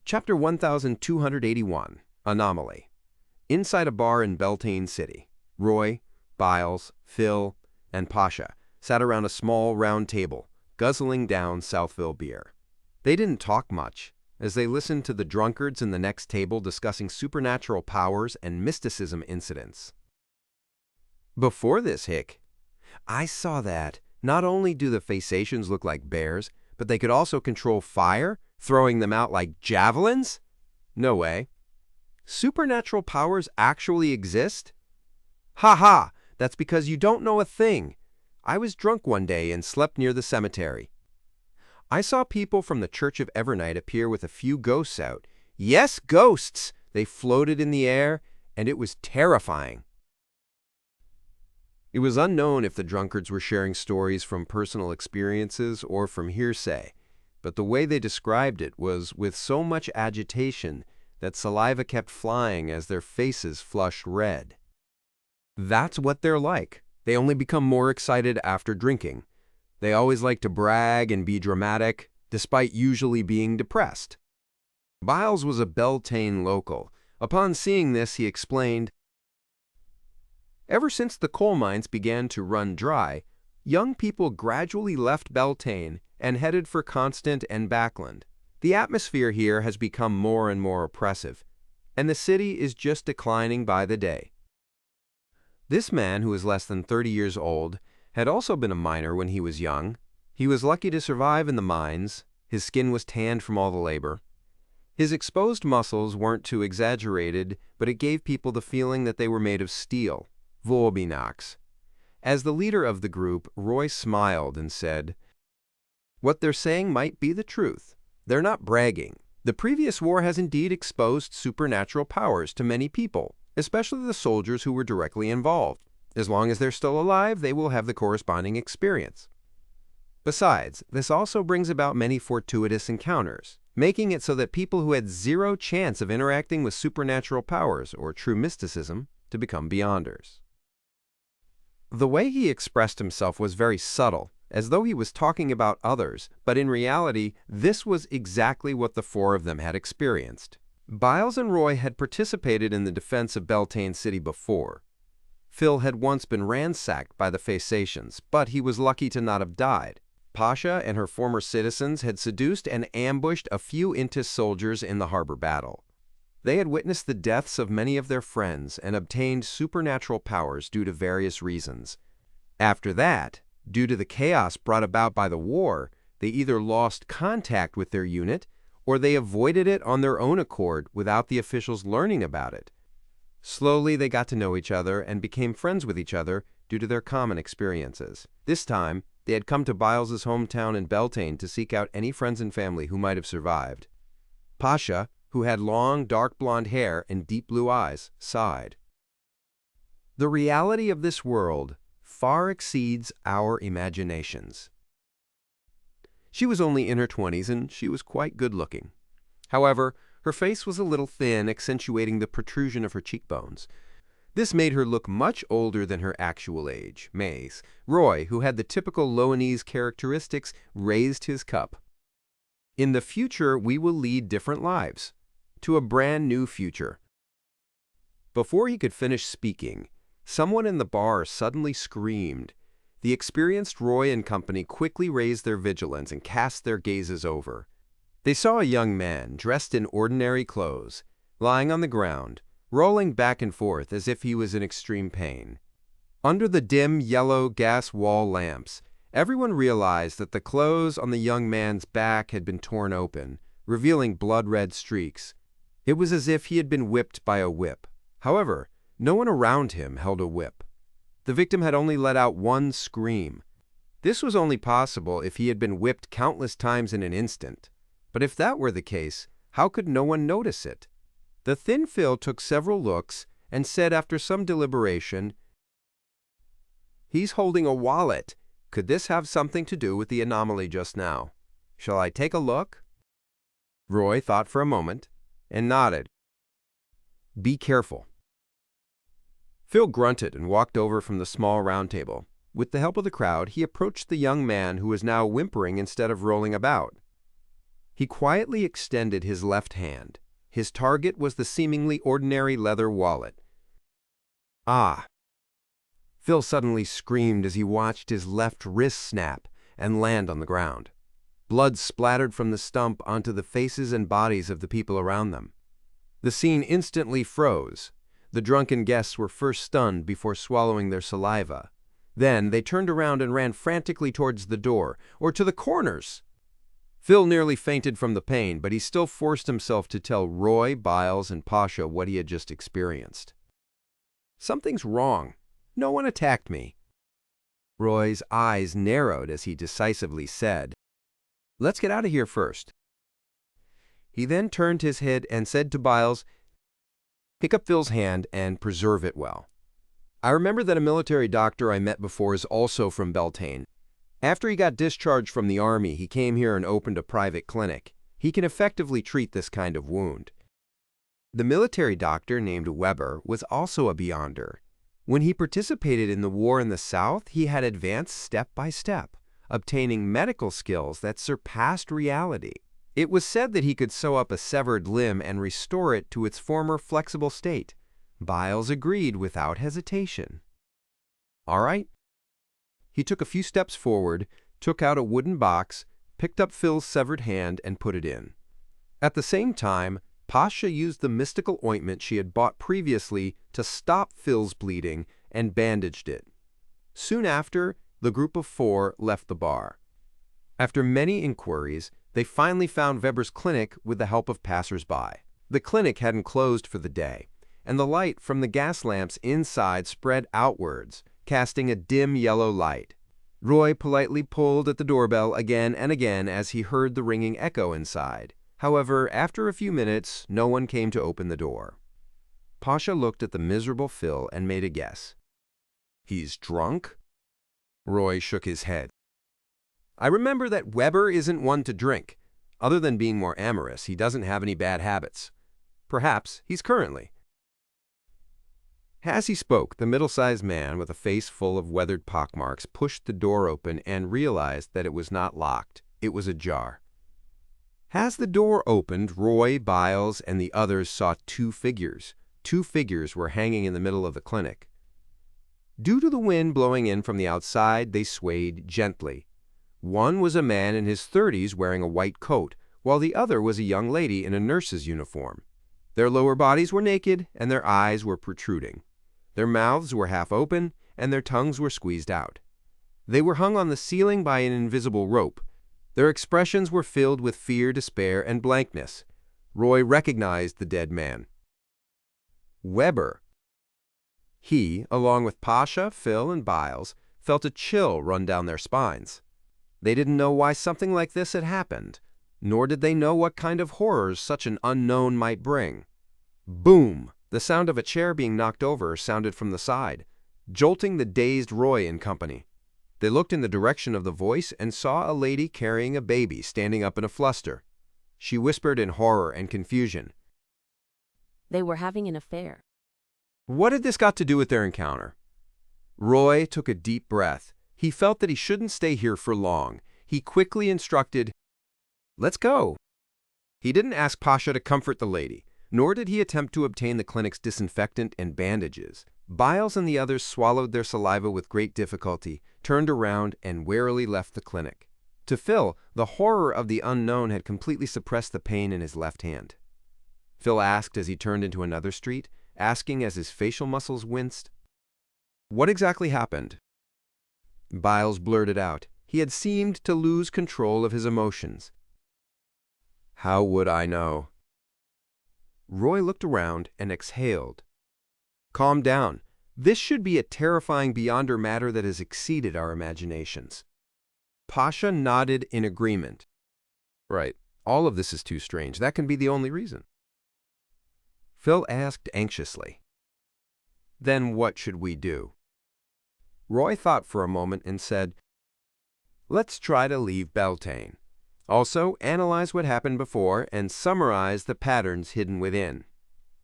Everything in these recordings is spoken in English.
Chapter 1281, Anomaly. Inside a bar in Beltane City, Roy, Biles, Phil, and Pasha sat around a small round table, guzzling down Southville beer. They didn't talk much, as they listened to the drunkards in the next table discussing supernatural powers and mysticism incidents. Before this hic, I saw that not only do the Phasacians look like bears, but they could also control fire, throwing them out like javelins? No way. Supernatural powers actually exist? Ha ha! That's because you don't know a thing. I was drunk one day and slept near the cemetery. I saw people from the Church of Evernight appear with a few ghosts out. Yes, ghosts! They floated in the air, and it was terrifying. It was unknown if the drunkards were sharing stories from personal experiences or from hearsay, but the way they described it was with so much agitation that saliva kept flying as their faces flushed red. That's what they're like. They only become more excited after drinking. They always like to brag and be dramatic, despite usually being depressed. Biles was a Beltane local. Upon seeing this, he explained, "Ever since the coal mines began to run dry, young people gradually left Beltane and headed for Constant and Backland. The atmosphere here has become more and more oppressive, and the city is just declining by the day." This man, who is less than 30 years old, had also been a miner when he was young. He was lucky to survive in the mines. His skin was tanned from all the labor. His exposed muscles weren't too exaggerated, but it gave people the feeling that they were made of steel. Volbinax. As the leader of the group, Roy smiled and said, "What they're saying might be the truth. They're not bragging. The previous war has indeed exposed supernatural powers to many people, especially the soldiers who were directly involved. As long as they're still alive, they will have the corresponding experience. Besides, this also brings about many fortuitous encounters, making it so that people who had zero chance of interacting with supernatural powers or true mysticism to become beyonders." The way he expressed himself was very subtle, as though he was talking about others, but in reality, this was exactly what the four of them had experienced. Biles and Roy had participated in the defense of Beltane City before. Phil had once been ransacked by the Phasacians, but he was lucky to not have died. Pasha and her former citizens had seduced and ambushed a few Intis soldiers in the harbor battle. They had witnessed the deaths of many of their friends and obtained supernatural powers due to various reasons. After that, due to the chaos brought about by the war, they either lost contact with their unit or they avoided it on their own accord without the officials learning about it. Slowly, they got to know each other and became friends with each other due to their common experiences. This time, they had come to Biles's hometown in Beltane to seek out any friends and family who might have survived. Pasha, who had long, dark blonde hair and deep blue eyes, sighed. "The reality of this world far exceeds our imaginations." She was only in her 20s and she was quite good-looking. However, her face was a little thin, accentuating the protrusion of her cheekbones. This made her look much older than her actual age. Mace, Roy, who had the typical Loanese characteristics, raised his cup. "In the future, we will lead different lives. To a brand new future." Before he could finish speaking, someone in the bar suddenly screamed. The experienced Roy and company quickly raised their vigilance and cast their gazes over. They saw a young man, dressed in ordinary clothes, lying on the ground, rolling back and forth as if he was in extreme pain. Under the dim yellow gas wall lamps, everyone realized that the clothes on the young man's back had been torn open, revealing blood-red streaks. It was as if he had been whipped by a whip. However, no one around him held a whip. The victim had only let out one scream. This was only possible if he had been whipped countless times in an instant. But if that were the case, how could no one notice it? The thin Phil took several looks and said after some deliberation, "He's holding a wallet. Could this have something to do with the anomaly just now? Shall I take a look?" Roy thought for a moment and nodded. "Be careful." Phil grunted and walked over from the small round table. With the help of the crowd, he approached the young man who was now whimpering instead of rolling about. He quietly extended his left hand. His target was the seemingly ordinary leather wallet. "Ah!" Phil suddenly screamed as he watched his left wrist snap and land on the ground. Blood splattered from the stump onto the faces and bodies of the people around them. The scene instantly froze. The drunken guests were first stunned before swallowing their saliva. Then they turned around and ran frantically towards the door, or to the corners. Phil nearly fainted from the pain, but he still forced himself to tell Roy, Biles, and Pasha what he had just experienced. "Something's wrong. No one attacked me." Roy's eyes narrowed as he decisively said, "Let's get out of here first." He then turned his head and said to Biles, "Pick up Phil's hand and preserve it well. I remember that a military doctor I met before is also from Beltane. After he got discharged from the army, he came here and opened a private clinic. He can effectively treat this kind of wound." The military doctor named Weber was also a Beyonder. When he participated in the war in the South, he had advanced step by step, obtaining medical skills that surpassed reality. It was said that he could sew up a severed limb and restore it to its former flexible state. Biles agreed without hesitation. "All right." He took a few steps forward, took out a wooden box, picked up Phil's severed hand, and put it in. At the same time, Pasha used the mystical ointment she had bought previously to stop Phil's bleeding and bandaged it. Soon after, the group of 4 left the bar. After many inquiries, they finally found Weber's clinic with the help of passers-by. The clinic hadn't closed for the day, and the light from the gas lamps inside spread outwards, casting a dim yellow light. Roy politely pulled at the doorbell again and again as he heard the ringing echo inside. However, after a few minutes, no one came to open the door. Pasha looked at the miserable Phil and made a guess. "He's drunk?" Roy shook his head. "I remember that Weber isn't one to drink. Other than being more amorous, he doesn't have any bad habits. Perhaps he's currently." As he spoke, the middle-sized man with a face full of weathered pockmarks pushed the door open and realized that it was not locked. It was ajar. As the door opened, Roy, Biles, and the others saw 2 figures. 2 figures were hanging in the middle of the clinic. Due to the wind blowing in from the outside, they swayed gently. One was a man in his 30s wearing a white coat, while the other was a young lady in a nurse's uniform. Their lower bodies were naked, and their eyes were protruding. Their mouths were half open, and their tongues were squeezed out. They were hung on the ceiling by an invisible rope. Their expressions were filled with fear, despair, and blankness. Roy recognized the dead man. Weber. He, along with Pasha, Phil, and Biles, felt a chill run down their spines. They didn't know why something like this had happened, nor did they know what kind of horrors such an unknown might bring. Boom! The sound of a chair being knocked over sounded from the side, jolting the dazed Roy and company. They looked in the direction of the voice and saw a lady carrying a baby standing up in a fluster. She whispered in horror and confusion, "They were having an affair." What had this got to do with their encounter? Roy took a deep breath. He felt that he shouldn't stay here for long. He quickly instructed, "Let's go." He didn't ask Pasha to comfort the lady, nor did he attempt to obtain the clinic's disinfectant and bandages. Biles and the others swallowed their saliva with great difficulty, turned around, and warily left the clinic. To Phil, the horror of the unknown had completely suppressed the pain in his left hand. Phil asked as he turned into another street, asking as his facial muscles winced, "What exactly happened?" Biles blurted out. He had seemed to lose control of his emotions. "How would I know?" Roy looked around and exhaled. "Calm down. This should be a terrifying Beyonder matter that has exceeded our imaginations." Pasha nodded in agreement. "Right. All of this is too strange. That can be the only reason." Phil asked anxiously, "Then what should we do?" Roy thought for a moment and said, "Let's try to leave Beltane. Also, analyze what happened before and summarize the patterns hidden within.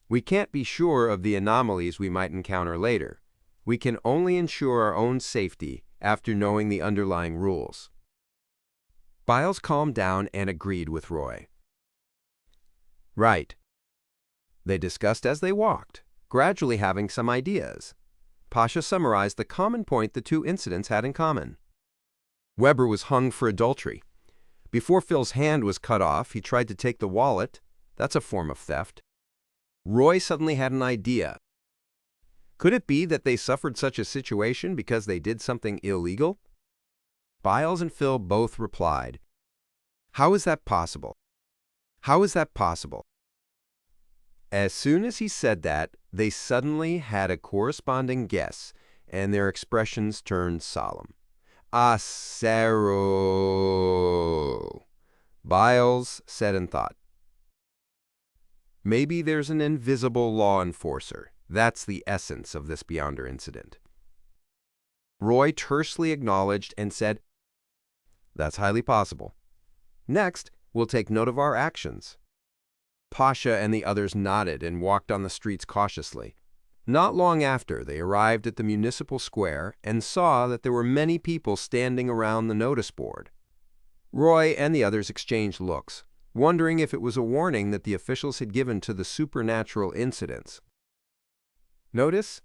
We can't be sure of the anomalies we might encounter later. We can only ensure our own safety after knowing the underlying rules." Biles calmed down and agreed with Roy. Right. They discussed as they walked, gradually having some ideas. Pasha summarized the common point the two incidents had in common. Weber was hung for adultery. Before Phil's hand was cut off, he tried to take the wallet. That's a form of theft. Roy suddenly had an idea. Could it be that they suffered such a situation because they did something illegal? Biles and Phil both replied, "How is that possible? How is that possible?" As soon as he said that, they suddenly had a corresponding guess, and their expressions turned solemn. Acero. Biles said and thought. Maybe there's an invisible law enforcer. That's the essence of this Beyonder incident. Roy tersely acknowledged and said, "That's highly possible. Next, we'll take note of our actions." Pasha and the others nodded and walked on the streets cautiously. Not long after, they arrived at the municipal square and saw that there were many people standing around the notice board. Roy and the others exchanged looks, wondering if it was a warning that the officials had given to the supernatural incidents. Notice?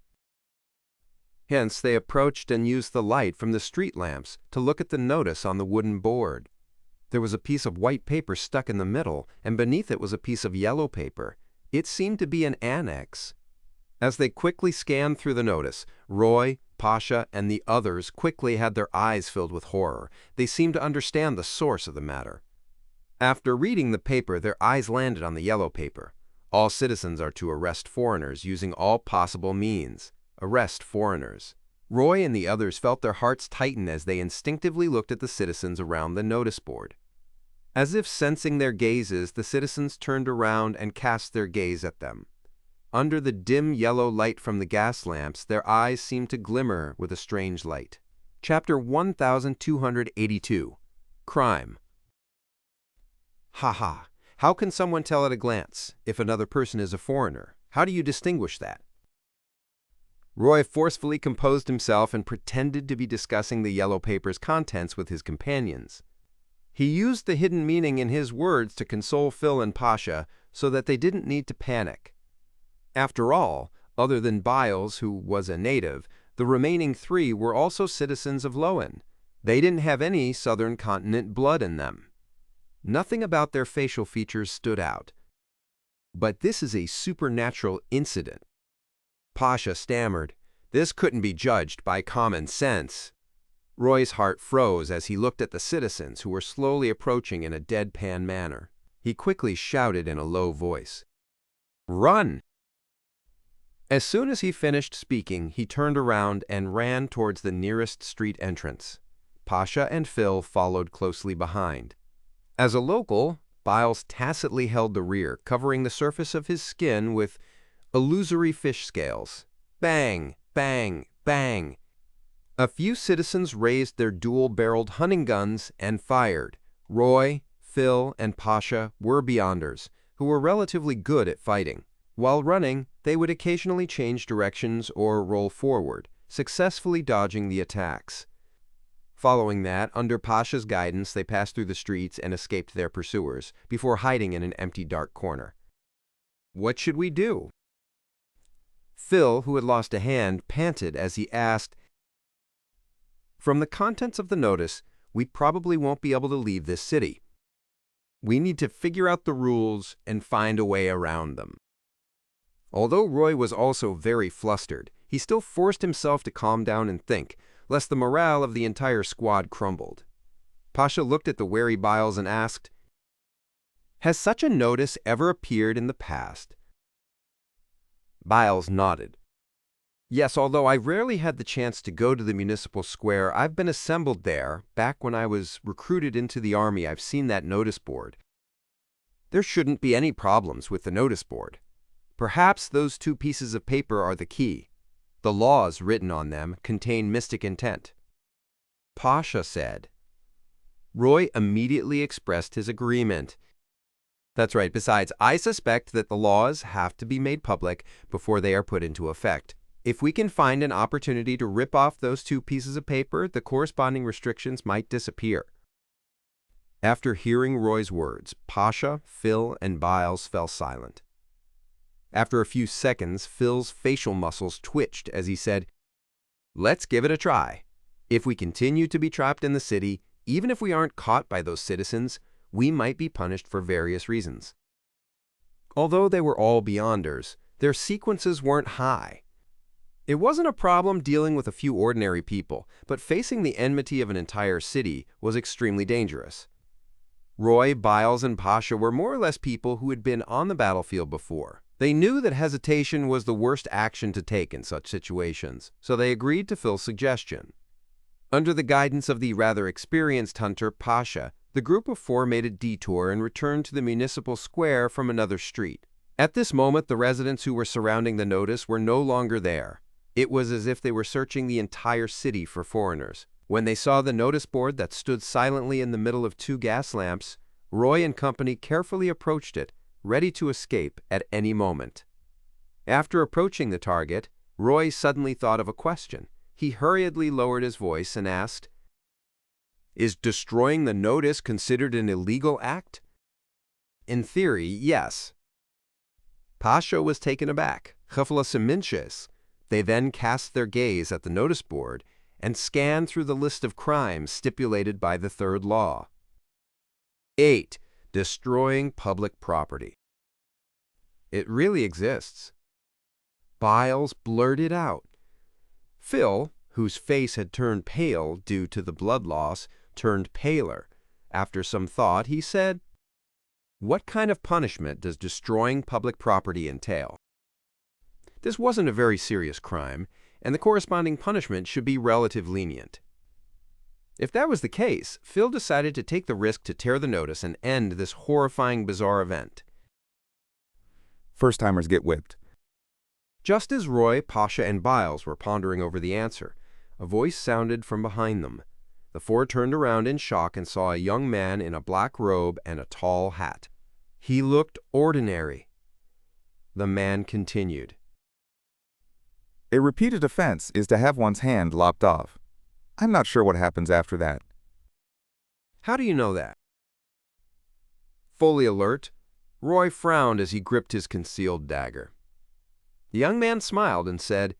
Hence, they approached and used the light from the street lamps to look at the notice on the wooden board. There was a piece of white paper stuck in the middle, and beneath it was a piece of yellow paper. It seemed to be an annex. As they quickly scanned through the notice, Roy, Pasha, and the others quickly had their eyes filled with horror. They seemed to understand the source of the matter. After reading the paper, their eyes landed on the yellow paper. All citizens are to arrest foreigners using all possible means. Arrest foreigners. Roy and the others felt their hearts tighten as they instinctively looked at the citizens around the notice board. As if sensing their gazes, the citizens turned around and cast their gaze at them. Under the dim yellow light from the gas lamps, their eyes seemed to glimmer with a strange light. Chapter 1282. Crime. Ha ha. How can someone tell at a glance if another person is a foreigner? How do you distinguish that? Roy forcefully composed himself and pretended to be discussing the yellow paper's contents with his companions. He used the hidden meaning in his words to console Phil and Pasha so that they didn't need to panic. After all, other than Biles, who was a native, the remaining three were also citizens of Loen. They didn't have any southern continent blood in them. Nothing about their facial features stood out. But this is a supernatural incident. Pasha stammered, "This couldn't be judged by common sense." Roy's heart froze as he looked at the citizens who were slowly approaching in a deadpan manner. He quickly shouted in a low voice, "Run!" As soon as he finished speaking, he turned around and ran towards the nearest street entrance. Pasha and Phil followed closely behind. As a local, Biles tacitly held the rear, covering the surface of his skin with illusory fish scales. Bang, bang, bang. A few citizens raised their dual-barreled hunting guns and fired. Roy, Phil, and Pasha were Beyonders, who were relatively good at fighting. While running, they would occasionally change directions or roll forward, successfully dodging the attacks. Following that, under Pasha's guidance, they passed through the streets and escaped their pursuers, before hiding in an empty dark corner. What should we do? Phil, who had lost a hand, panted as he asked, "From the contents of the notice, we probably won't be able to leave this city. We need to figure out the rules and find a way around them." Although Roy was also very flustered, he still forced himself to calm down and think, lest the morale of the entire squad crumbled. Pasha looked at the wary Biles and asked, "Has such a notice ever appeared in the past?" Biles nodded. "Yes, although I rarely had the chance to go to the municipal square, I've been assembled there. Back when I was recruited into the army, I've seen that notice board. There shouldn't be any problems with the notice board. Perhaps those two pieces of paper are the key. The laws written on them contain mystic intent." Pasha said. Roy immediately expressed his agreement. "That's right. Besides, I suspect that the laws have to be made public before they are put into effect. If we can find an opportunity to rip off those two pieces of paper, the corresponding restrictions might disappear." After hearing Roy's words, Pasha, Phil, and Biles fell silent. After a few seconds, Phil's facial muscles twitched as he said, "Let's give it a try. If we continue to be trapped in the city, even if we aren't caught by those citizens, we might be punished for various reasons." Although they were all Beyonders, their sequences weren't high. It wasn't a problem dealing with a few ordinary people, but facing the enmity of an entire city was extremely dangerous. Roy, Biles, and Pasha were more or less people who had been on the battlefield before. They knew that hesitation was the worst action to take in such situations, so they agreed to Phil's suggestion. Under the guidance of the rather experienced hunter, Pasha, the group of four made a detour and returned to the municipal square from another street. At this moment, the residents who were surrounding the notice were no longer there. It was as if they were searching the entire city for foreigners. When they saw the notice board that stood silently in the middle of two gas lamps, Roy and company carefully approached it, ready to escape at any moment. After approaching the target, Roy suddenly thought of a question. He hurriedly lowered his voice and asked, "Is destroying the notice considered an illegal act?" "In theory, yes." Pasha was taken aback. They then cast their gaze at the notice board and scanned through the list of crimes stipulated by the third law. 8. Destroying public property. It really exists. Biles blurted out. Phil, whose face had turned pale due to the blood loss, turned paler. After some thought, he said, "What kind of punishment does destroying public property entail?" This wasn't a very serious crime, and the corresponding punishment should be relatively lenient. If that was the case, Phil decided to take the risk to tear the notice and end this horrifying, bizarre event. First-timers get whipped. Just as Roy, Pasha, and Biles were pondering over the answer, a voice sounded from behind them. The four turned around in shock and saw a young man in a black robe and a tall hat. He looked ordinary. The man continued. A repeated offense is to have one's hand lopped off. I'm not sure what happens after that. How do you know that? Fully alert, Roy frowned as he gripped his concealed dagger. The young man smiled and said,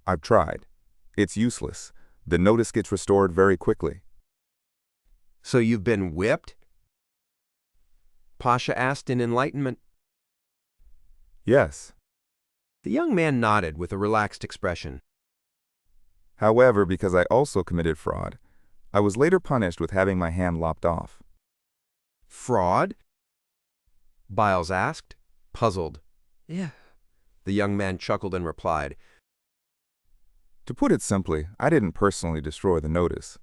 I've tried. It's useless. The notice gets restored very quickly. So you've been whipped? Pasha asked in enlightenment. Yes. The young man nodded with a relaxed expression. However, because I also committed fraud, I was later punished with having my hand lopped off. Fraud? Biles asked, puzzled. Yeah. The young man chuckled and replied, To put it simply, I didn't personally destroy the notice.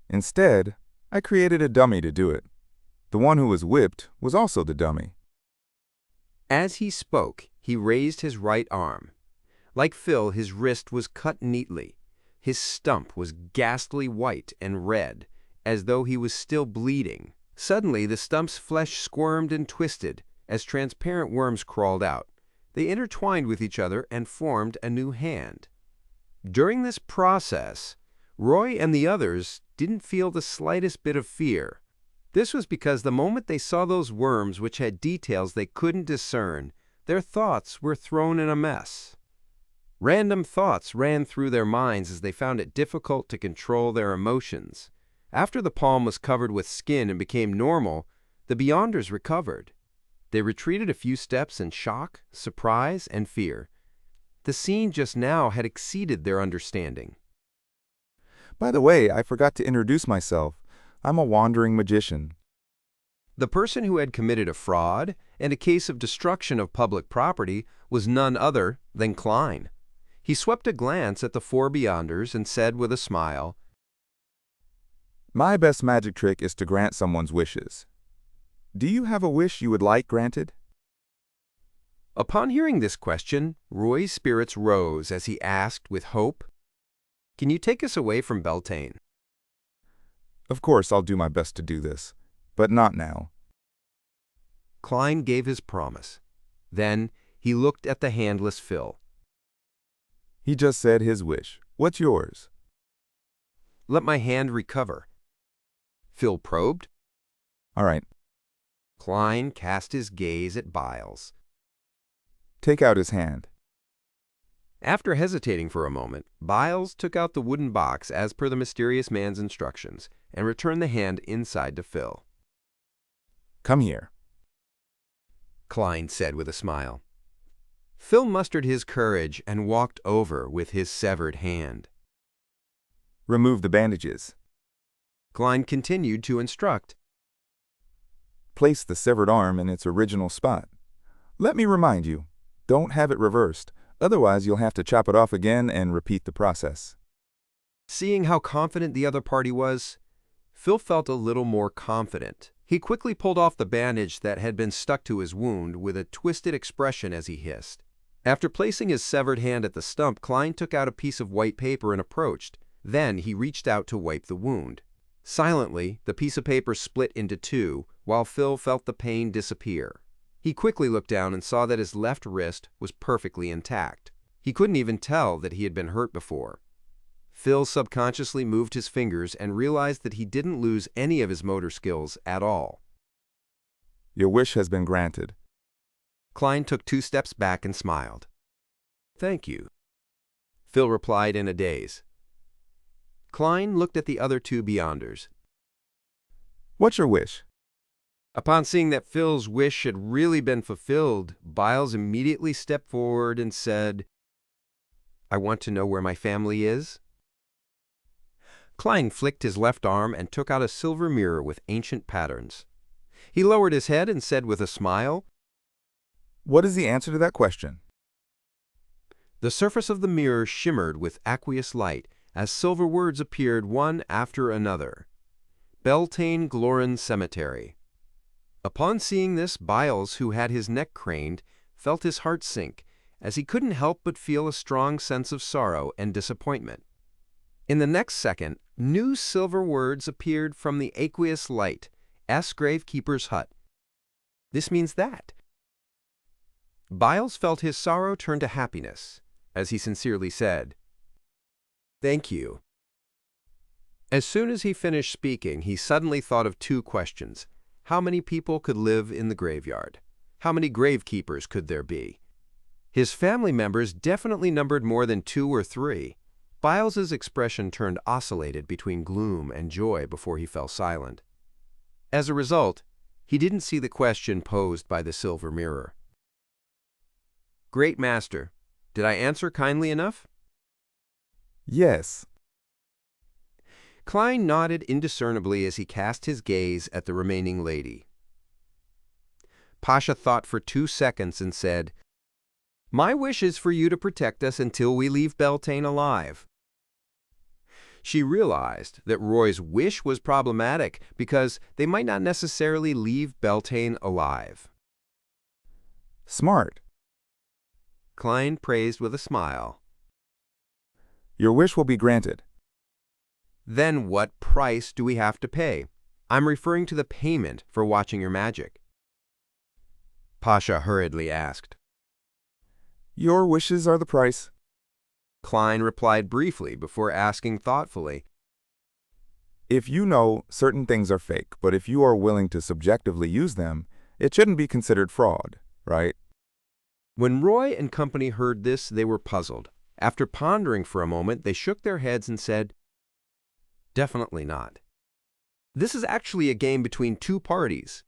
Instead, I created a dummy to do it. The one who was whipped was also the dummy. As he spoke, he raised his right arm. Like Phil, his wrist was cut neatly. His stump was ghastly white and red, as though he was still bleeding. Suddenly, the stump's flesh squirmed and twisted as transparent worms crawled out. They intertwined with each other and formed a new hand. During this process, Roy and the others didn't feel the slightest bit of fear. This was because the moment they saw those worms which had details they couldn't discern, their thoughts were thrown in a mess. Random thoughts ran through their minds as they found it difficult to control their emotions. After the palm was covered with skin and became normal, the Beyonders recovered. They retreated a few steps in shock, surprise, and fear. The scene just now had exceeded their understanding. By the way, I forgot to introduce myself. I'm a wandering magician. The person who had committed a fraud and a case of destruction of public property was none other than Klein. He swept a glance at the four Beyonders and said with a smile, My best magic trick is to grant someone's wishes. Do you have a wish you would like granted? Upon hearing this question, Roy's spirits rose as he asked with hope, Can you take us away from Beltane? Of course, I'll do my best to do this, but not now. Klein gave his promise. Then he looked at the handless Phil. He just said his wish. What's yours? Let my hand recover. Phil probed. All right, Klein cast his gaze at Biles. take out his hand. After hesitating for a moment, Biles took out the wooden box as per the mysterious man's instructions and returned the hand inside to Phil. Come here. Klein said with a smile. Phil mustered his courage and walked over with his severed hand. Remove the bandages. Klein continued to instruct. Place the severed arm in its original spot. Let me remind you, don't have it reversed, otherwise you'll have to chop it off again and repeat the process. Seeing how confident the other party was, Phil felt a little more confident. He quickly pulled off the bandage that had been stuck to his wound with a twisted expression as he hissed. After placing his severed hand at the stump, Klein took out a piece of white paper and approached. Then he reached out to wipe the wound. Silently, the piece of paper split into two, while Phil felt the pain disappear. He quickly looked down and saw that his left wrist was perfectly intact. He couldn't even tell that he had been hurt before. Phil subconsciously moved his fingers and realized that he didn't lose any of his motor skills at all. Your wish has been granted. Klein took 2 steps back and smiled. Thank you, Phil replied in a daze. Klein looked at the other 2 beyonders. What's your wish? Upon seeing that Phil's wish had really been fulfilled, Biles immediately stepped forward and said, I want to know where my family is. Klein flicked his left arm and took out a silver mirror with ancient patterns. He lowered his head and said with a smile, What is the answer to that question? The surface of the mirror shimmered with aqueous light as silver words appeared one after another. Beltane Glorin Cemetery. Upon seeing this, Biles, who had his neck craned, felt his heart sink, as he couldn't help but feel a strong sense of sorrow and disappointment. In the next second, new silver words appeared from the aqueous light, S. Gravekeeper's Hut. This means that. Biles felt his sorrow turn to happiness, as he sincerely said, Thank you. As soon as he finished speaking, he suddenly thought of 2 questions. How many people could live in the graveyard? How many gravekeepers could there be? His family members definitely numbered more than 2 or 3. Biles's expression turned oscillated between gloom and joy before he fell silent. As a result, he didn't see the question posed by the silver mirror. Great Master, did I answer kindly enough? Yes. Klein nodded indiscernibly as he cast his gaze at the remaining lady. Pasha thought for 2 seconds and said, My wish is for you to protect us until we leave Beltane alive. She realized that Roy's wish was problematic because they might not necessarily leave Beltane alive. Smart. Klein praised with a smile. Your wish will be granted. Then what price do we have to pay? I'm referring to the payment for watching your magic. Pasha hurriedly asked. Your wishes are the price. Klein replied briefly before asking thoughtfully. If you know certain things are fake, but if you are willing to subjectively use them, it shouldn't be considered fraud, right? When Roy and company heard this, they were puzzled. After pondering for a moment, they shook their heads and said, Definitely not. This is actually a game between 2 parties.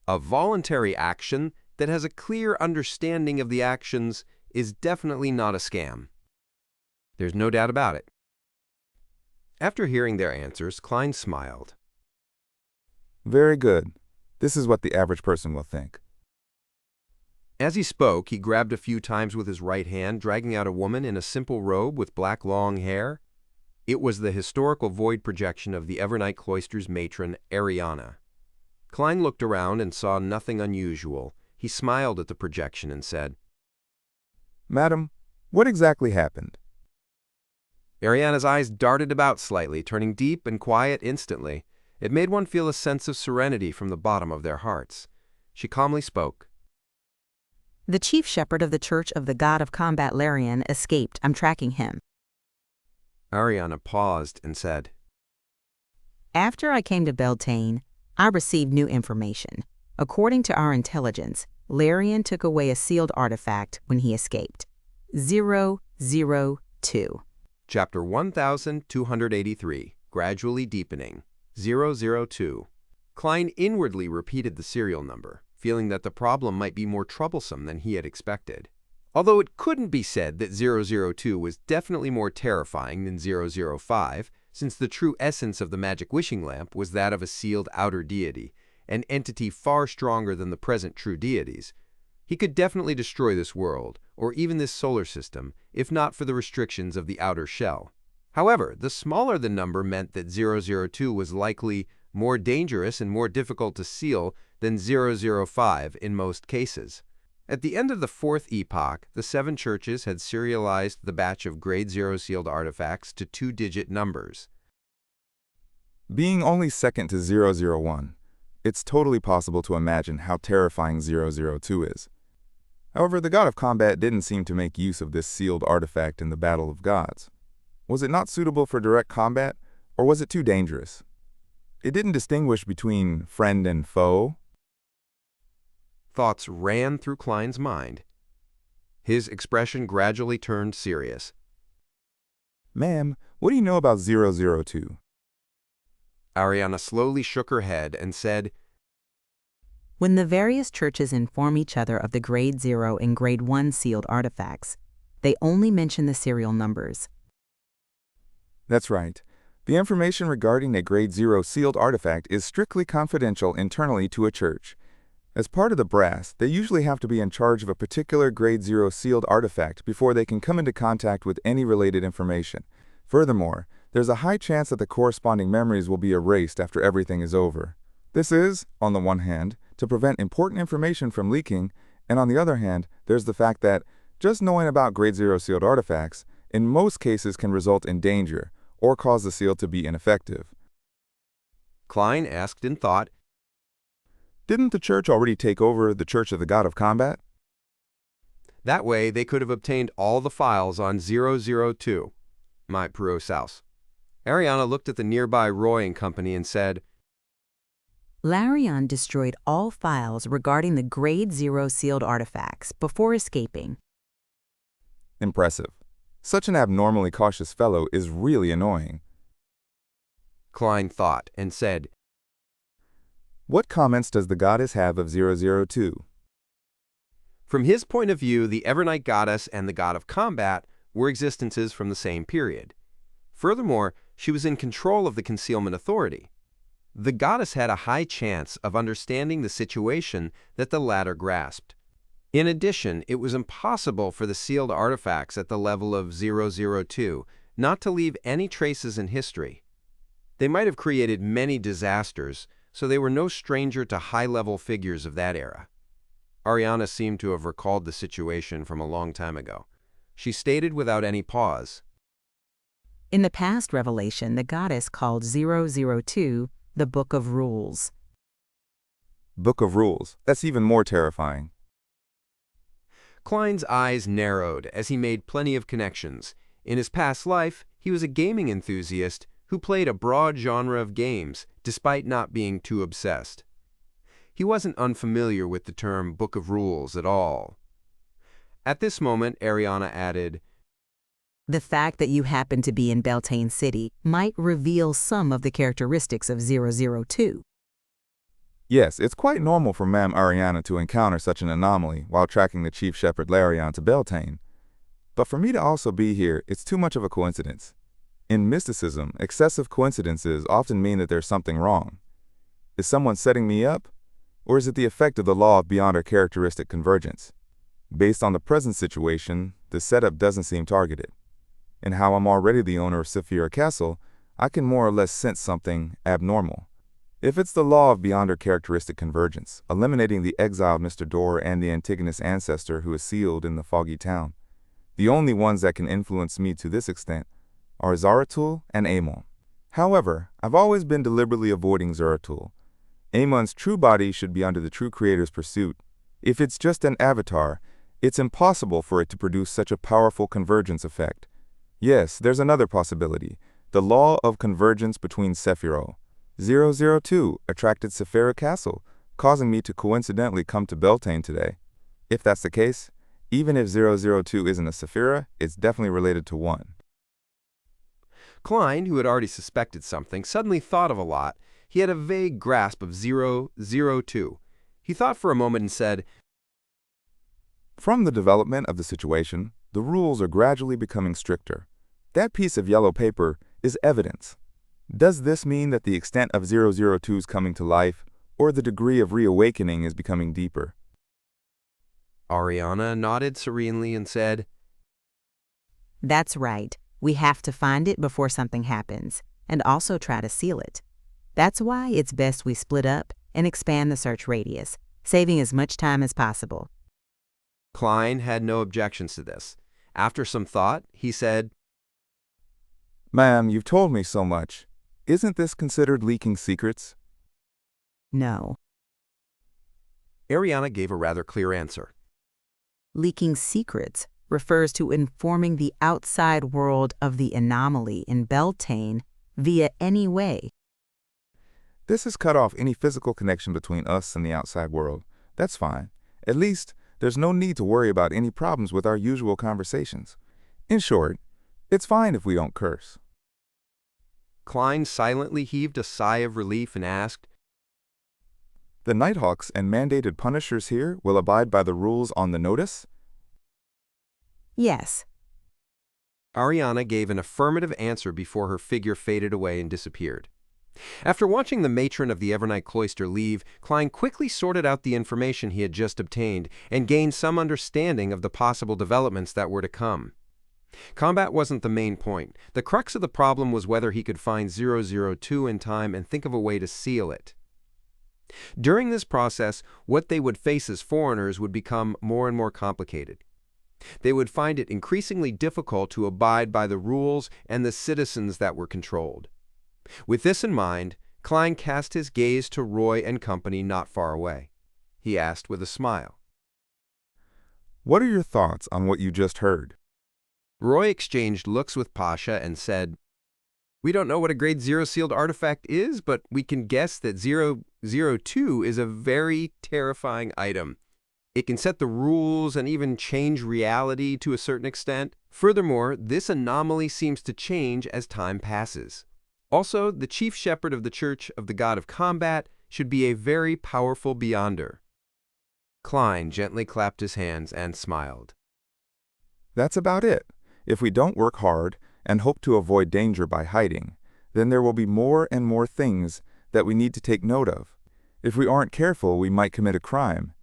A voluntary action that has a clear understanding of the actions is definitely not a scam. There's no doubt about it. After hearing their answers, Klein smiled. Very good. This is what the average person will think. As he spoke, he grabbed a few times with his right hand, dragging out a woman in a simple robe with black long hair. It was the historical void projection of the Evernight Cloister's matron, Ariana. Klein looked around and saw nothing unusual. He smiled at the projection and said, Madam, what exactly happened? Ariana's eyes darted about slightly, turning deep and quiet instantly. It made one feel a sense of serenity from the bottom of their hearts. She calmly spoke. The chief shepherd of the Church of the God of Combat Larian escaped. I'm tracking him. Ariana paused and said, After I came to Beltane, I received new information. According to our intelligence, Larian took away a sealed artifact when he escaped. 002. Chapter 1283, Gradually Deepening, 002. Klein inwardly repeated the serial number, feeling that the problem might be more troublesome than he had expected. Although it couldn't be said that 002 was definitely more terrifying than 005, since the true essence of the magic wishing lamp was that of a sealed outer deity, an entity far stronger than the present true deities. He could definitely destroy this world, or even this solar system, if not for the restrictions of the outer shell. However, the smaller the number meant that 002 was likely more dangerous and more difficult to seal than 005 in most cases. At the end of the fourth epoch, the 7 churches had serialized the batch of Grade 0 sealed artifacts to 2-digit numbers. Being only second to 001, it's totally possible to imagine how terrifying 002 is. However, the god of combat didn't seem to make use of this sealed artifact in the Battle of Gods. Was it not suitable for direct combat, or was it too dangerous? It didn't distinguish between friend and foe. Thoughts ran through Klein's mind. His expression gradually turned serious. Ma'am, what do you know about 002? Ariana slowly shook her head and said, When the various churches inform each other of the Grade 0 and Grade 1 sealed artifacts, they only mention the serial numbers. That's right. The information regarding a Grade 0 sealed artifact is strictly confidential internally to a church. As part of the brass, they usually have to be in charge of a particular Grade 0 sealed artifact before they can come into contact with any related information. Furthermore, there's a high chance that the corresponding memories will be erased after everything is over. This is, on the one hand, to prevent important information from leaking, and on the other hand, there's the fact that just knowing about Grade 0 sealed artifacts, in most cases can result in danger, or cause the seal to be ineffective. Klein asked in thought, Didn't the church already take over the Church of the God of Combat? That way they could have obtained all the files on 002, my Pro Souse. Ariana looked at the nearby Roy & Company and said, Larian destroyed all files regarding the Grade 0 sealed artifacts before escaping. Impressive. Such an abnormally cautious fellow is really annoying. Klein thought and said, What comments does the goddess have of 002? From his point of view, the Evernight goddess and the god of combat were existences from the same period. Furthermore, she was in control of the concealment authority. The goddess had a high chance of understanding the situation that the latter grasped. In addition, it was impossible for the sealed artifacts at the level of 002 not to leave any traces in history. They might have created many disasters, so they were no stranger to high-level figures of that era. Ariana seemed to have recalled the situation from a long time ago. She stated without any pause, In the past revelation, the goddess called 002 the Book of Rules. Book of Rules. That's even more terrifying. Klein's eyes narrowed as he made plenty of connections. In his past life, he was a gaming enthusiast who played a broad genre of games, despite not being too obsessed. He wasn't unfamiliar with the term Book of Rules at all. At this moment, Ariana added, The fact that you happen to be in Beltane City might reveal some of the characteristics of 002. Yes, it's quite normal for Ma'am Ariana to encounter such an anomaly while tracking the Chief Shepherd Larian to Beltane. But for me to also be here, it's too much of a coincidence. In mysticism, excessive coincidences often mean that there's something wrong. Is someone setting me up? Or is it the effect of the law of beyond our characteristic convergence? Based on the present situation, the setup doesn't seem targeted. And how I'm already the owner of Saphira Castle, I can more or less sense something abnormal. If it's the law of beyond our characteristic convergence, eliminating the exiled Mr. Dor and the Antigonus ancestor who is sealed in the foggy town, the only ones that can influence me to this extent are Zaratul and Amon. However, I've always been deliberately avoiding Zaratul. Amon's true body should be under the true creator's pursuit. If it's just an avatar, it's impossible for it to produce such a powerful convergence effect. Yes, there's another possibility, the law of convergence between Sephiroth. 002 attracted Saphira Castle, causing me to coincidentally come to Beltane today. If that's the case, even if 002 isn't a Saphira, it's definitely related to 1. Klein, who had already suspected something, suddenly thought of a lot. He had a vague grasp of 002. He thought for a moment and said, From the development of the situation, the rules are gradually becoming stricter. That piece of yellow paper is evidence. Does this mean that the extent of 002's coming to life, or the degree of reawakening is becoming deeper? Ariana nodded serenely and said, That's right. We have to find it before something happens, and also try to seal it. That's why it's best we split up and expand the search radius, saving as much time as possible. Klein had no objections to this. After some thought, he said, Ma'am, you've told me so much. Isn't this considered leaking secrets? No. Ariana gave a rather clear answer. Leaking secrets refers to informing the outside world of the anomaly in Beltane via any way. This has cut off any physical connection between us and the outside world. That's fine. At least, there's no need to worry about any problems with our usual conversations. In short, it's fine if we don't curse. Klein silently heaved a sigh of relief and asked, The Nighthawks and mandated punishers here will abide by the rules on the notice? Yes. Ariana gave an affirmative answer before her figure faded away and disappeared. After watching the matron of the Evernight Cloister leave, Klein quickly sorted out the information he had just obtained and gained some understanding of the possible developments that were to come. Combat wasn't the main point. The crux of the problem was whether he could find 002 in time and think of a way to seal it. During this process, what they would face as foreigners would become more and more complicated. They would find it increasingly difficult to abide by the rules and the citizens that were controlled. With this in mind, Klein cast his gaze to Roy and company not far away. He asked with a smile, What are your thoughts on what you just heard? Roy exchanged looks with Pasha and said, We don't know what a Grade 0 sealed artifact is, but we can guess that 002 is a very terrifying item. It can set the rules and even change reality to a certain extent. Furthermore, this anomaly seems to change as time passes. Also, the chief shepherd of the Church of the God of Combat should be a very powerful beyonder. Klein gently clapped his hands and smiled. That's about it. If we don't work hard and hope to avoid danger by hiding, then there will be more and more things that we need to take note of. If we aren't careful, we might commit a crime.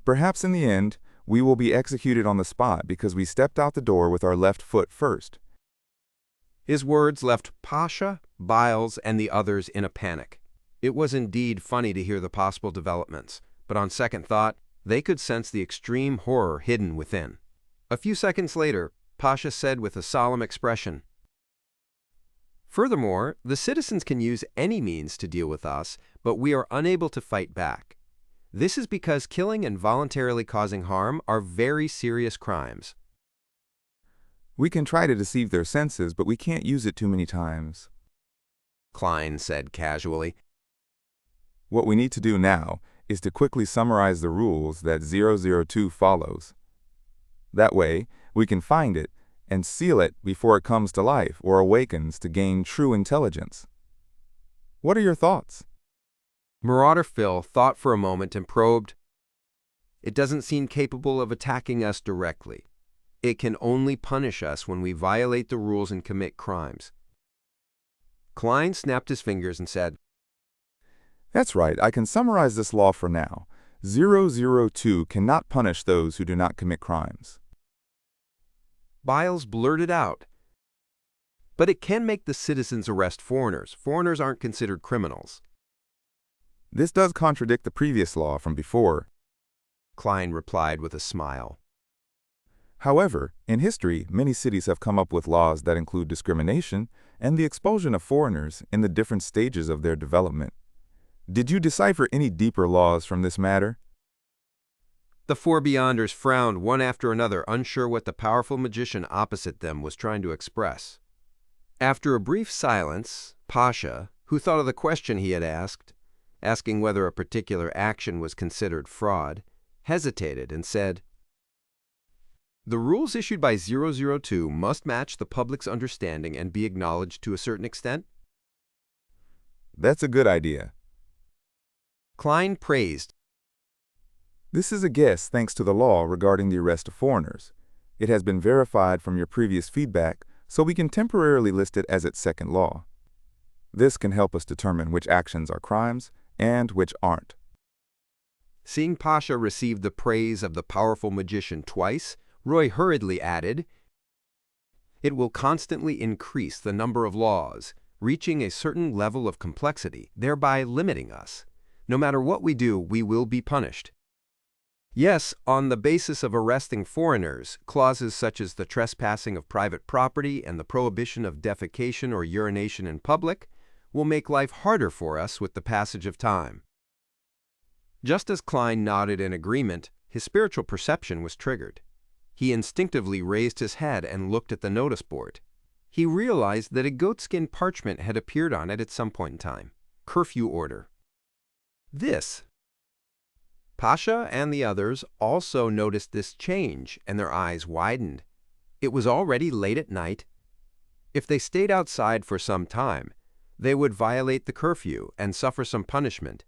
Perhaps in the end, we will be executed on the spot because we stepped out the door with our left foot first. His words left Pasha, Biles, and the others in a panic. It was indeed funny to hear the possible developments, but on second thought, they could sense the extreme horror hidden within. A few seconds later, Pasha said with a solemn expression, Furthermore, the citizens can use any means to deal with us, but we are unable to fight back. This is because killing and voluntarily causing harm are very serious crimes. We can try to deceive their senses, but we can't use it too many times. Klein said casually. What we need to do now is to quickly summarize the rules that 002 follows. That way, we can find it and seal it before it comes to life or awakens to gain true intelligence. What are your thoughts? Marauder Phil thought for a moment and probed. It doesn't seem capable of attacking us directly. It can only punish us when we violate the rules and commit crimes. Klein snapped his fingers and said, That's right, I can summarize this law for now. 002 cannot punish those who do not commit crimes. Biles blurted out, But it can make the citizens arrest foreigners. Foreigners aren't considered criminals. This does contradict the previous law from before, Klein replied with a smile. However, in history, many cities have come up with laws that include discrimination and the expulsion of foreigners in the different stages of their development. Did you decipher any deeper laws from this matter? The four Beyonders frowned one after another, unsure what the powerful magician opposite them was trying to express. After a brief silence, Pasha, who thought of the question he had asked, asking whether a particular action was considered fraud, hesitated and said, "The rules issued by 002 must match the public's understanding and be acknowledged to a certain extent?" That's a good idea. Klein praised. This is a guess thanks to the law regarding the arrest of foreigners. It has been verified from your previous feedback, so we can temporarily list it as its second law. This can help us determine which actions are crimes and which aren't. Seeing Pasha received the praise of the powerful magician twice, Roy hurriedly added, "It will constantly increase the number of laws, reaching a certain level of complexity, thereby limiting us. No matter what we do, we will be punished. Yes, on the basis of arresting foreigners, clauses such as the trespassing of private property and the prohibition of defecation or urination in public will make life harder for us with the passage of time." Just as Klein nodded in agreement, his spiritual perception was triggered. He instinctively raised his head and looked at the notice board. He realized that a goatskin parchment had appeared on it at some point in time. Curfew order. This. Pasha and the others also noticed this change, and their eyes widened. It was already late at night. If they stayed outside for some time, they would violate the curfew and suffer some punishment.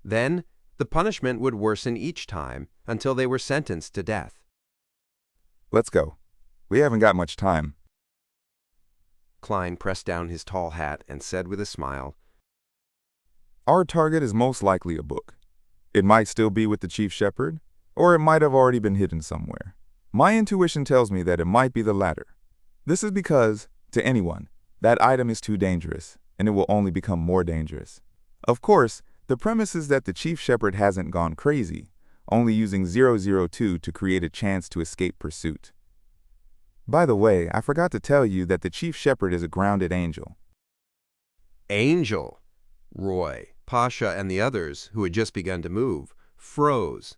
Then, the punishment would worsen each time until they were sentenced to death. Let's go. We haven't got much time. Klein pressed down his tall hat and said with a smile, Our target is most likely a book. It might still be with the chief shepherd, or it might have already been hidden somewhere. My intuition tells me that it might be the latter. This is because, to anyone, that item is too dangerous, and it will only become more dangerous. Of course, the premise is that the chief shepherd hasn't gone crazy, only using 002 to create a chance to escape pursuit. By the way, I forgot to tell you that the chief shepherd is a grounded angel. "Angel!" Roy, Pasha, and the others, who had just begun to move, froze.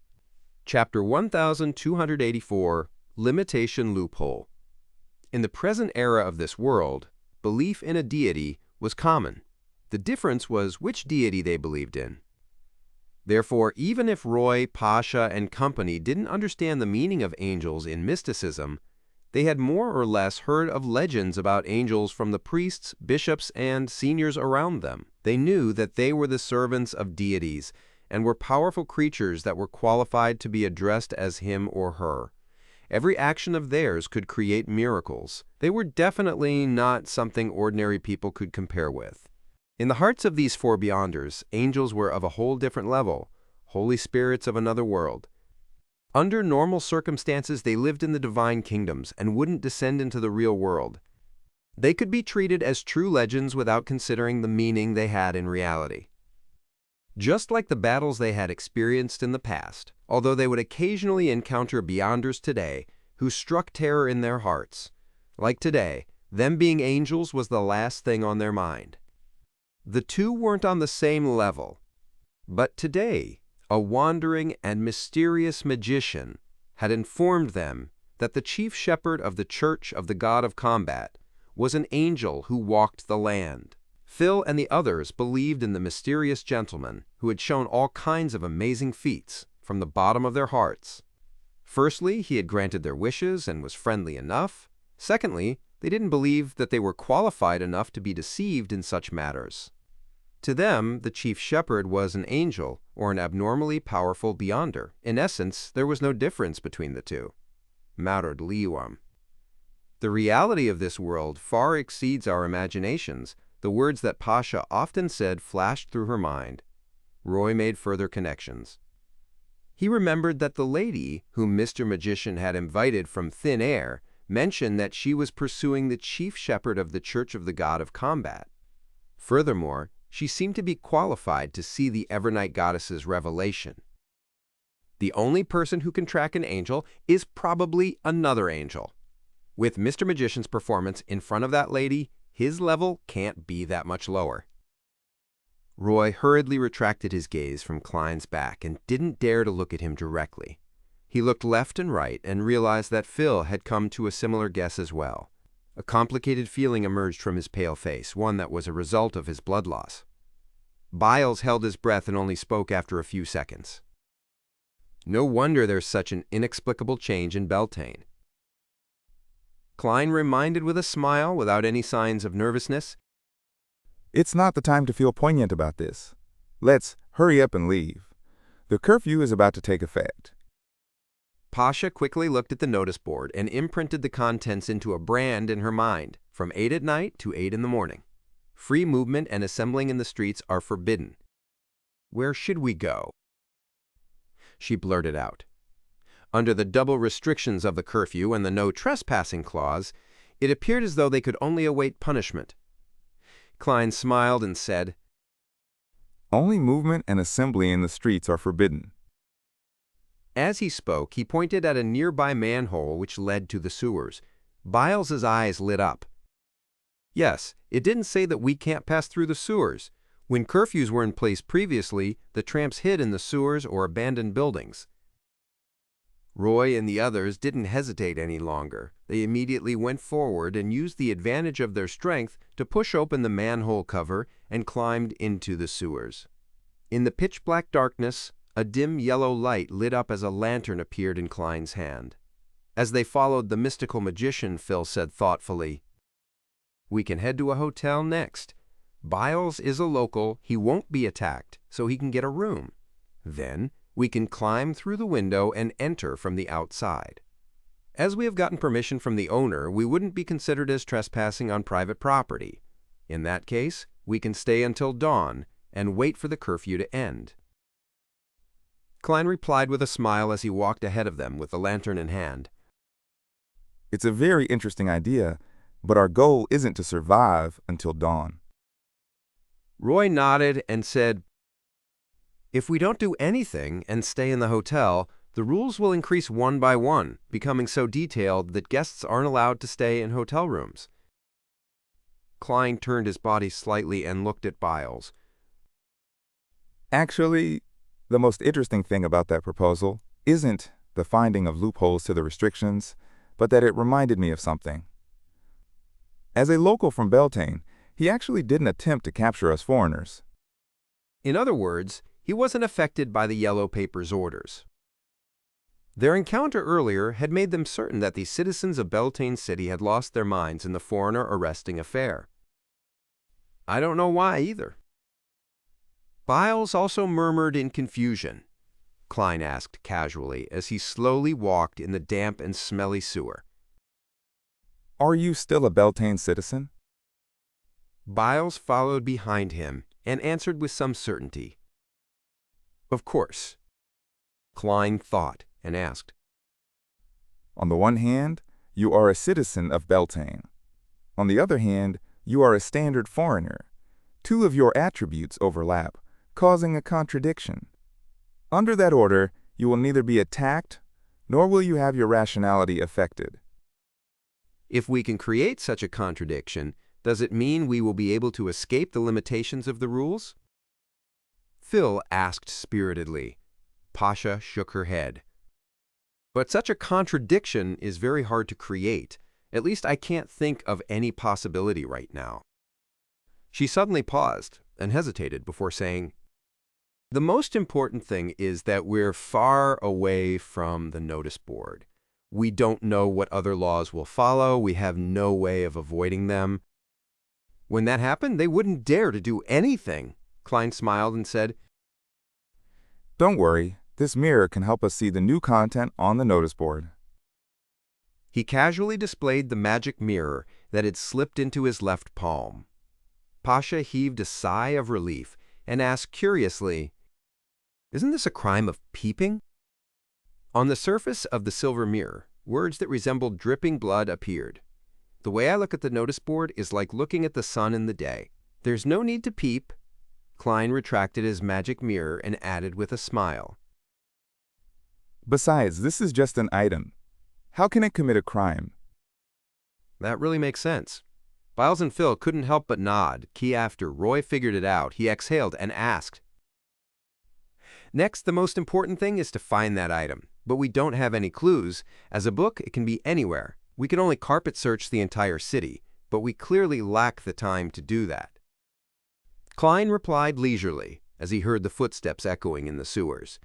Chapter 1284, Limitation Loophole. In the present era of this world, belief in a deity was common. The difference was which deity they believed in. Therefore, even if Roy, Pasha, and company didn't understand the meaning of angels in mysticism, they had more or less heard of legends about angels from the priests, bishops, and seniors around them. They knew that they were the servants of deities and were powerful creatures that were qualified to be addressed as him or her. Every action of theirs could create miracles. They were definitely not something ordinary people could compare with. In the hearts of these four beyonders, angels were of a whole different level, holy spirits of another world. Under normal circumstances, they lived in the divine kingdoms and wouldn't descend into the real world. They could be treated as true legends without considering the meaning they had in reality. Just like the battles they had experienced in the past, although they would occasionally encounter beyonders today who struck terror in their hearts. Like today, them being angels was the last thing on their mind. The two weren't on the same level. But today, a wandering and mysterious magician had informed them that the chief shepherd of the Church of the God of Combat was an angel who walked the land. Phil and the others believed in the mysterious gentleman who had shown all kinds of amazing feats from the bottom of their hearts. Firstly, he had granted their wishes and was friendly enough. Secondly, they didn't believe that they were qualified enough to be deceived in such matters. To them, the chief shepherd was an angel or an abnormally powerful beyonder. In essence, there was no difference between the two. Marod liwam. The reality of this world far exceeds our imaginations. The words that Pasha often said flashed through her mind. Roy made further connections. He remembered that the lady, whom Mr. Magician had invited from thin air, mentioned that she was pursuing the chief shepherd of the Church of the God of Combat. Furthermore, she seemed to be qualified to see the Evernight Goddess's revelation. The only person who can track an angel is probably another angel. With Mr. Magician's performance in front of that lady, his level can't be that much lower. Roy hurriedly retracted his gaze from Klein's back and didn't dare to look at him directly. He looked left and right and realized that Phil had come to a similar guess as well. A complicated feeling emerged from his pale face, one that was a result of his blood loss. Biles held his breath and only spoke after a few seconds. No wonder there's such an inexplicable change in Beltane. Klein reminded with a smile, without any signs of nervousness. It's not the time to feel poignant about this. Let's hurry up and leave. The curfew is about to take effect. Pasha quickly looked at the notice board and imprinted the contents into a brand in her mind, from 8 at night to 8 in the morning. Free movement and assembling in the streets are forbidden. Where should we go? She blurted out. Under the double restrictions of the curfew and the no trespassing clause, it appeared as though they could only await punishment. Klein smiled and said, Only movement and assembly in the streets are forbidden. As he spoke, he pointed at a nearby manhole which led to the sewers. Biles's eyes lit up. Yes, it didn't say that we can't pass through the sewers. When curfews were in place previously, the tramps hid in the sewers or abandoned buildings. Roy and the others didn't hesitate any longer. They immediately went forward and used the advantage of their strength to push open the manhole cover and climbed into the sewers. In the pitch-black darkness, a dim yellow light lit up as a lantern appeared in Klein's hand. As they followed the mystical magician, Phil said thoughtfully, We can head to a hotel next. Biles is a local, he won't be attacked, so he can get a room. Then we can climb through the window and enter from the outside. As we have gotten permission from the owner, we wouldn't be considered as trespassing on private property. In that case, we can stay until dawn and wait for the curfew to end. Klein replied with a smile as he walked ahead of them with the lantern in hand. It's a very interesting idea, but our goal isn't to survive until dawn. Roy nodded and said, If we don't do anything and stay in the hotel, the rules will increase one by one, becoming so detailed that guests aren't allowed to stay in hotel rooms. Klein turned his body slightly and looked at Biles. Actually, the most interesting thing about that proposal isn't the finding of loopholes to the restrictions, but that it reminded me of something. As a local from Beltane, he actually didn't attempt to capture us foreigners. In other words, he wasn't affected by the Yellow Paper's orders. Their encounter earlier had made them certain that the citizens of Beltane City had lost their minds in the foreigner arresting affair. I don't know why either. Biles also murmured in confusion. Klein asked casually as he slowly walked in the damp and smelly sewer. Are you still a Beltane citizen? Biles followed behind him and answered with some certainty. Of course. Klein thought and asked. On the one hand, you are a citizen of Beltane. On the other hand, you are a standard foreigner. Two of your attributes overlap, causing a contradiction. Under that order, you will neither be attacked, nor will you have your rationality affected. If we can create such a contradiction, does it mean we will be able to escape the limitations of the rules? Phil asked spiritedly. Pasha shook her head. But such a contradiction is very hard to create. At least I can't think of any possibility right now. She suddenly paused and hesitated before saying, The most important thing is that we're far away from the notice board. We don't know what other laws will follow. We have no way of avoiding them. When that happened, they wouldn't dare to do anything. Klein smiled and said, Don't worry, this mirror can help us see the new content on the notice board. He casually displayed the magic mirror that had slipped into his left palm. Pasha heaved a sigh of relief and asked curiously, Isn't this a crime of peeping? On the surface of the silver mirror, words that resembled dripping blood appeared. The way I look at the notice board is like looking at the sun in the day. There's no need to peep. Klein retracted his magic mirror and added with a smile. Besides, this is just an item. How can it commit a crime? That really makes sense. Biles and Phil couldn't help but nod. Key after Roy figured it out, he exhaled and asked, Next, the most important thing is to find that item. But we don't have any clues. As a book, it can be anywhere. We can only carpet search the entire city, but we clearly lack the time to do that. Klein replied leisurely, as he heard the footsteps echoing in the sewers.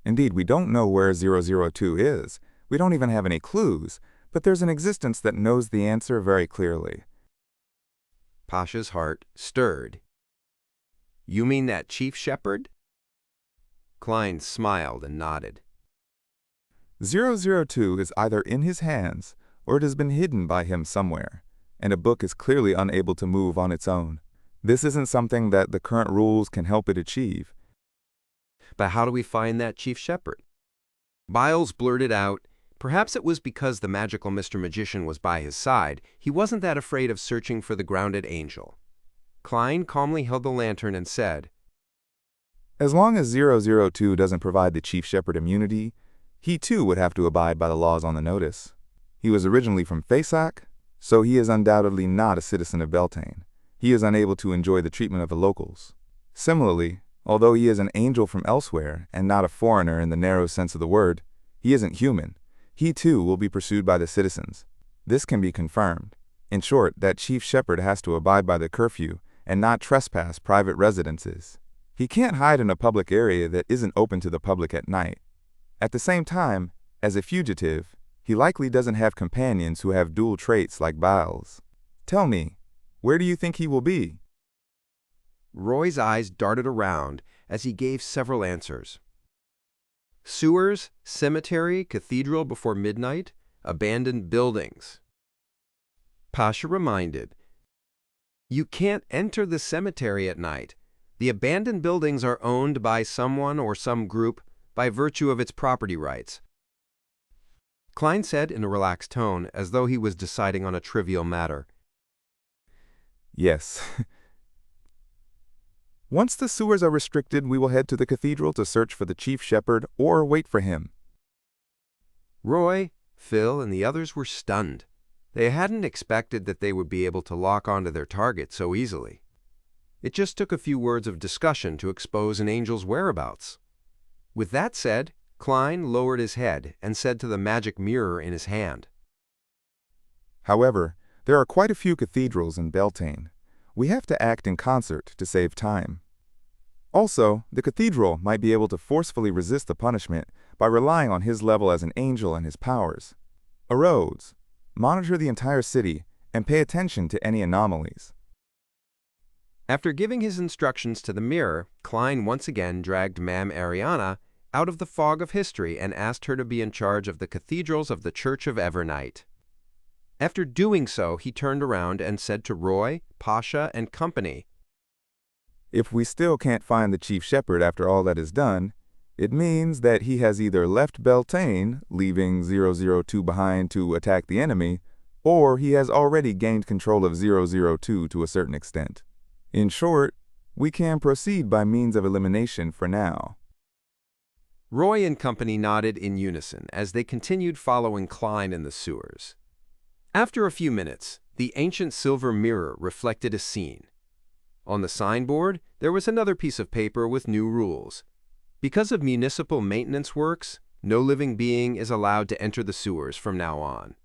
Indeed, we don't know where 002 is. We don't even have any clues, but there's an existence that knows the answer very clearly. Pasha's heart stirred. You mean that chief shepherd? Klein smiled and nodded. 002 is either in his hands or it has been hidden by him somewhere, and a book is clearly unable to move on its own. This isn't something that the current rules can help it achieve. But how do we find that chief shepherd? Biles blurted out. Perhaps it was because the magical Mr. Magician was by his side. He wasn't that afraid of searching for the grounded angel. Klein calmly held the lantern and said, As long as 002 doesn't provide the chief shepherd immunity, he too would have to abide by the laws on the notice. He was originally from Fasak, so he is undoubtedly not a citizen of Beltane. He is unable to enjoy the treatment of the locals. Similarly, although he is an angel from elsewhere and not a foreigner in the narrow sense of the word, he isn't human. He too will be pursued by the citizens. This can be confirmed. In short, that chief shepherd has to abide by the curfew and not trespass private residences. He can't hide in a public area that isn't open to the public at night. At the same time, as a fugitive, he likely doesn't have companions who have dual traits like Biles. Tell me, where do you think he will be? Roy's eyes darted around as he gave several answers. Sewers, cemetery, cathedral before midnight, abandoned buildings. Pasha reminded, You can't enter the cemetery at night. The abandoned buildings are owned by someone or some group by virtue of its property rights. Klein said in a relaxed tone, as though he was deciding on a trivial matter. Yes. Once the sewers are restricted, we will head to the cathedral to search for the chief shepherd or wait for him. Roy, Phil, and the others were stunned. They hadn't expected that they would be able to lock onto their target so easily. It just took a few words of discussion to expose an angel's whereabouts. With that said, Klein lowered his head and said to the magic mirror in his hand, However, there are quite a few cathedrals in Beltane. We have to act in concert to save time. Also, the cathedral might be able to forcefully resist the punishment by relying on his level as an angel and his powers. Rhodes, monitor the entire city and pay attention to any anomalies. After giving his instructions to the mirror, Klein once again dragged Ma'am Ariana out of the fog of history and asked her to be in charge of the cathedrals of the Church of Evernight. After doing so, he turned around and said to Roy, Pasha, and company, If we still can't find the chief shepherd after all that is done, it means that he has either left Beltane, leaving 002 behind to attack the enemy, or he has already gained control of 002 to a certain extent. In short, we can proceed by means of elimination for now. Roy and company nodded in unison as they continued following Klein in the sewers. After a few minutes, the ancient silver mirror reflected a scene. On the signboard, there was another piece of paper with new rules. Because of municipal maintenance works, no living being is allowed to enter the sewers from now on.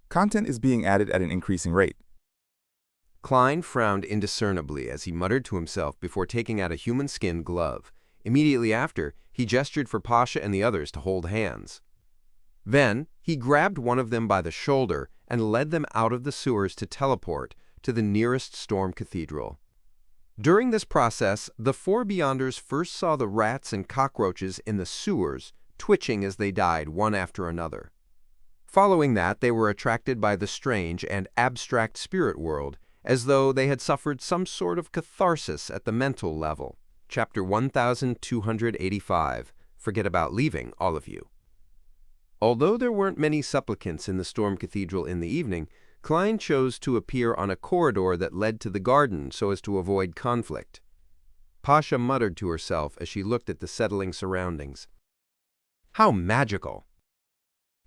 Content is being added at an increasing rate. Klein frowned indiscernibly as he muttered to himself before taking out a human skin glove. Immediately after, he gestured for Pasha and the others to hold hands. Then, he grabbed one of them by the shoulder and led them out of the sewers to teleport to the nearest storm cathedral. During this process, the four Beyonders first saw the rats and cockroaches in the sewers twitching as they died one after another. Following that, they were attracted by the strange and abstract spirit world, as though they had suffered some sort of catharsis at the mental level. Chapter 1285. Forget about leaving, all of you. Although there weren't many supplicants in the Storm Cathedral in the evening, Klein chose to appear on a corridor that led to the garden so as to avoid conflict. Pasha muttered to herself as she looked at the settling surroundings. How magical!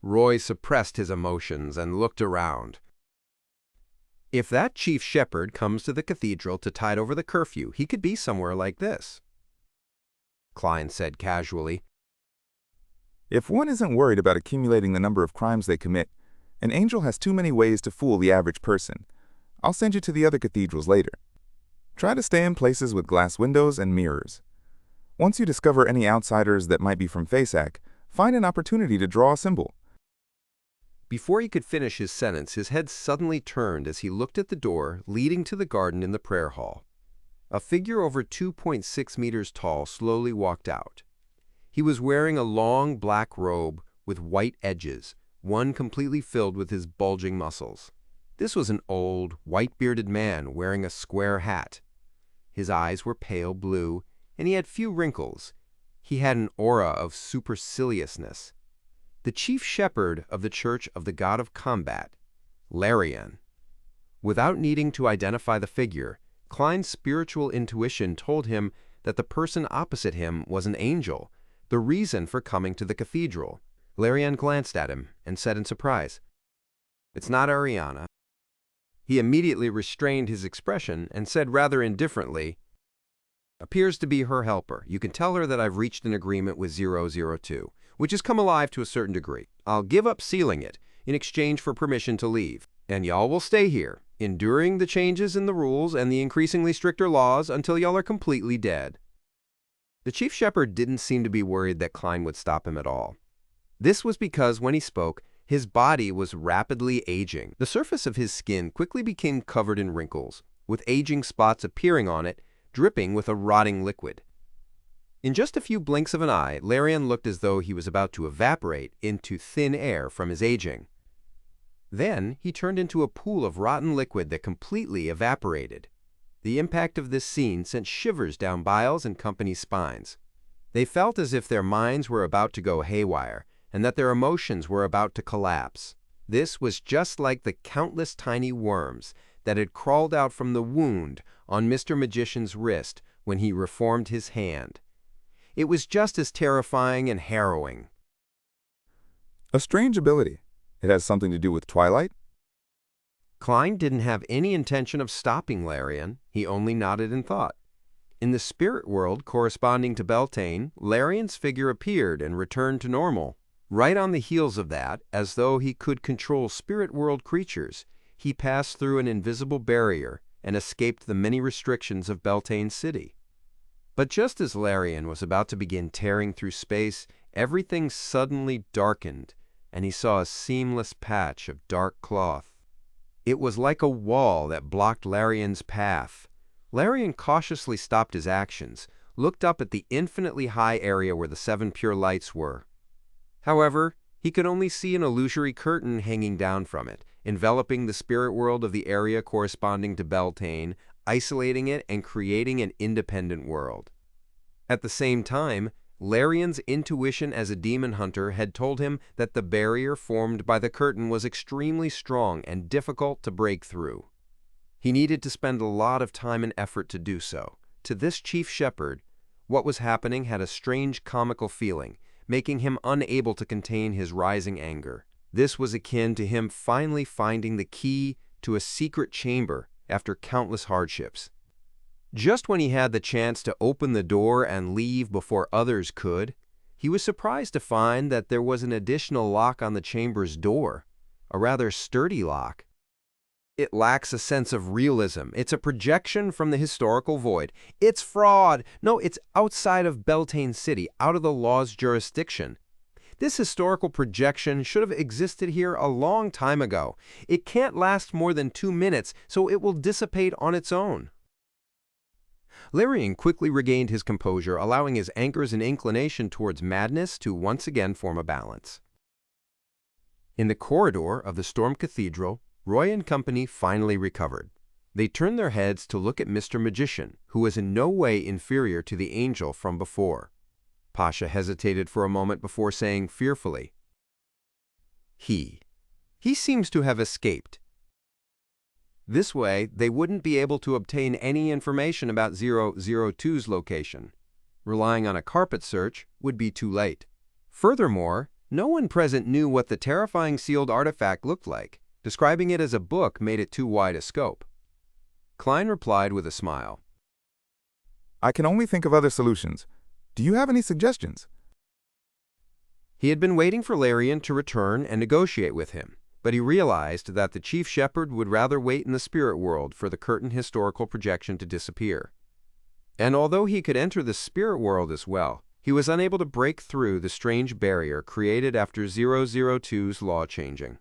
Roy suppressed his emotions and looked around. If that chief shepherd comes to the cathedral to tide over the curfew, he could be somewhere like this. Klein said casually, If one isn't worried about accumulating the number of crimes they commit, an angel has too many ways to fool the average person. I'll send you to the other cathedrals later. Try to stay in places with glass windows and mirrors. Once you discover any outsiders that might be from FASAC, find an opportunity to draw a symbol. Before he could finish his sentence, his head suddenly turned as he looked at the door leading to the garden in the prayer hall. A figure over 2.6 meters tall slowly walked out. He was wearing a long black robe with white edges, one completely filled with his bulging muscles. This was an old, white-bearded man wearing a square hat. His eyes were pale blue, and he had few wrinkles. He had an aura of superciliousness. The chief shepherd of the Church of the God of Combat, Larian. Without needing to identify the figure, Klein's spiritual intuition told him that the person opposite him was an angel, the reason for coming to the cathedral. Larian glanced at him and said in surprise, "It's not Ariana." He immediately restrained his expression and said rather indifferently, "Appears to be her helper. You can tell her that I've reached an agreement with 002, which has come alive to a certain degree. I'll give up sealing it in exchange for permission to leave, and y'all will stay here, enduring the changes in the rules and the increasingly stricter laws until y'all are completely dead." The chief shepherd didn't seem to be worried that Klein would stop him at all. This was because when he spoke, his body was rapidly aging. The surface of his skin quickly became covered in wrinkles, with aging spots appearing on it, dripping with a rotting liquid. In just a few blinks of an eye, Larian looked as though he was about to evaporate into thin air from his aging. Then he turned into a pool of rotten liquid that completely evaporated. The impact of this scene sent shivers down Biles and company's spines. They felt as if their minds were about to go haywire, and that their emotions were about to collapse. This was just like the countless tiny worms that had crawled out from the wound on Mr. Magician's wrist when he reformed his hand. It was just as terrifying and harrowing. A strange ability. It has something to do with Twilight? Klein didn't have any intention of stopping Larian. He only nodded in thought. In the spirit world corresponding to Beltane, Larian's figure appeared and returned to normal. Right on the heels of that, as though he could control spirit world creatures, he passed through an invisible barrier and escaped the many restrictions of Beltane City. But just as Larian was about to begin tearing through space, everything suddenly darkened, and he saw a seamless patch of dark cloth. It was like a wall that blocked Larian's path. Larian cautiously stopped his actions, looked up at the infinitely high area where the 7 pure lights were. However, he could only see an illusory curtain hanging down from it, enveloping the spirit world of the area corresponding to Beltane, isolating it and creating an independent world. At the same time, Larian's intuition as a demon hunter had told him that the barrier formed by the curtain was extremely strong and difficult to break through. He needed to spend a lot of time and effort to do so. To this chief shepherd, what was happening had a strange comical feeling, making him unable to contain his rising anger. This was akin to him finally finding the key to a secret chamber after countless hardships. Just when he had the chance to open the door and leave before others could, he was surprised to find that there was an additional lock on the chamber's door, a rather sturdy lock. It lacks a sense of realism. It's a projection from the historical void. It's fraud. No, it's outside of Beltane City, out of the law's jurisdiction. This historical projection should have existed here a long time ago. It can't last more than 2 minutes, so it will dissipate on its own. Larian quickly regained his composure, allowing his anchors and inclination towards madness to once again form a balance. In the corridor of the Storm Cathedral, Roy and company finally recovered. They turned their heads to look at Mr. Magician, who was in no way inferior to the angel from before. Pasha hesitated for a moment before saying fearfully, He seems to have escaped. This way, they wouldn't be able to obtain any information about 002's location. Relying on a carpet search would be too late. Furthermore, no one present knew what the terrifying sealed artifact looked like. Describing it as a book made it too wide a scope. Klein replied with a smile. I can only think of other solutions. Do you have any suggestions? He had been waiting for Larian to return and negotiate with him, but he realized that the chief shepherd would rather wait in the spirit world for the curtain historical projection to disappear. And although he could enter the spirit world as well, he was unable to break through the strange barrier created after 002's law changing.